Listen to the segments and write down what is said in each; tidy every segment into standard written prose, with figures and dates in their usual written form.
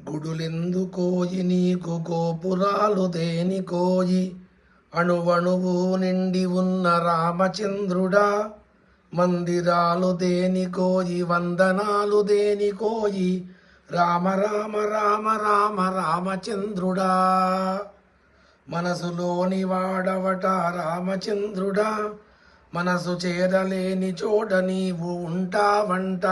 గుడులెందుకోయి నీకు గోపురాలు దేనికోయి అణువణువు నిండి ఉన్న రామచంద్రుడా మందిరాలు దేనికోయి వందనాలు దేనికోయి రామ రామ రామ రామ రామచంద్రుడా మనసులోని వాడవట రామచంద్రుడా మనసు చేరలేని చోట నీవు ఉంటావంట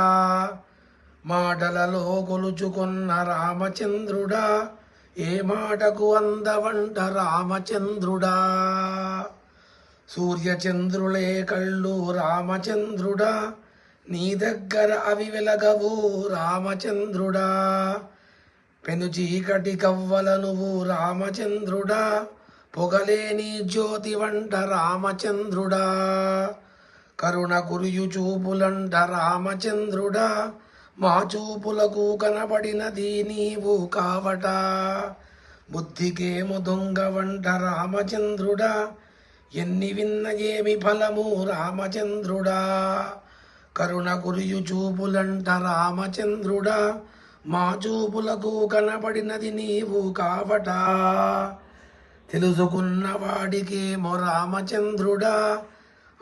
మాటలలో కొలుచుకున్న రామచంద్రుడా ఏ మాటకు అందవంట రామచంద్రుడా సూర్యచంద్రులే కళ్ళు రామచంద్రుడా నీ దగ్గర అవి వెలగవు రామచంద్రుడా పెను చీకటి కవ్వల నువ్వు రామచంద్రుడా పొగలేని జ్యోతి వంట రామచంద్రుడా కరుణ కురియు చూపులంట రామచంద్రుడా మా చూపులకు కనబడినది నీవు కావట బుద్ధికేమో దొంగ వంట రామచంద్రుడా ఎన్ని విన్న ఏమి ఫలము రామచంద్రుడా కరుణ కురియు చూపులంట రామచంద్రుడా మా చూపులకు కనబడినది నీవు కావట తెలుసుకున్న వాడికేమో రామచంద్రుడా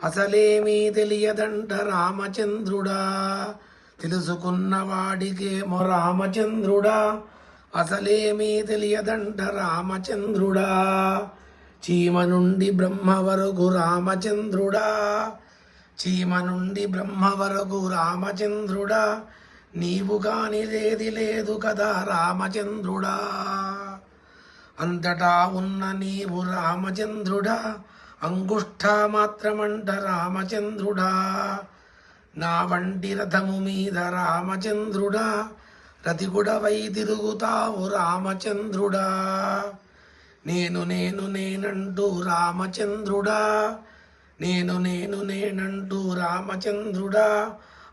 అసలేమీ తెలియదంట రామచంద్రుడా తెలుసుకున్న వాడికేమో రామచంద్రుడా అసలేమీ తెలియదంట రామచంద్రుడా చీమ నుండి బ్రహ్మ వరకు రామచంద్రుడా చీమ నుండి బ్రహ్మ వరకు రామచంద్రుడా నీవు కానిదేది లేదు కదా రామచంద్రుడా అంతటా ఉన్న నీవు రామచంద్రుడా అంగుష్ఠ మాత్రమంట రామచంద్రుడా నా వంటి రథము మీద రామచంద్రుడా రతికుడవై తిరుగుతావు రామచంద్రుడా నేనంటూ రామచంద్రుడా నేనంటూ రామచంద్రుడా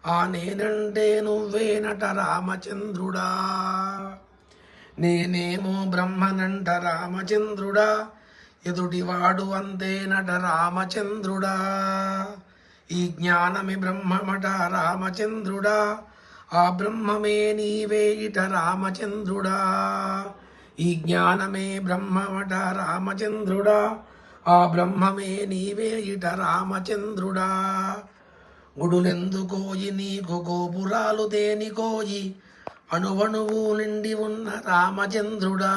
ఆ నేనంటే నువ్వేనట రామచంద్రుడా నేనేమో బ్రహ్మనంట రామచంద్రుడా ఎదుటివాడు అంతేనట రామచంద్రుడా ఈ జ్ఞానమే బ్రహ్మమట రామచంద్రుడా ఆ బ్రహ్మమే నీవే ఇట రామచంద్రుడా ఈ జ్ఞానమే బ్రహ్మమట రామచంద్రుడా ఆ బ్రహ్మమే నీవే ఇట రామచంద్రుడా గుడులెందుకోయి నీకు గోపురాలు దేనికోయి అణువణువు నిండి ఉన్న రామచంద్రుడా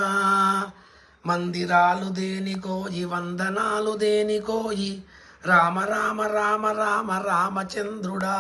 మందిరాలు దేనికోయి వందనాలు దేనికోయి రామ రామ రామ రామ రామచంద్రుడా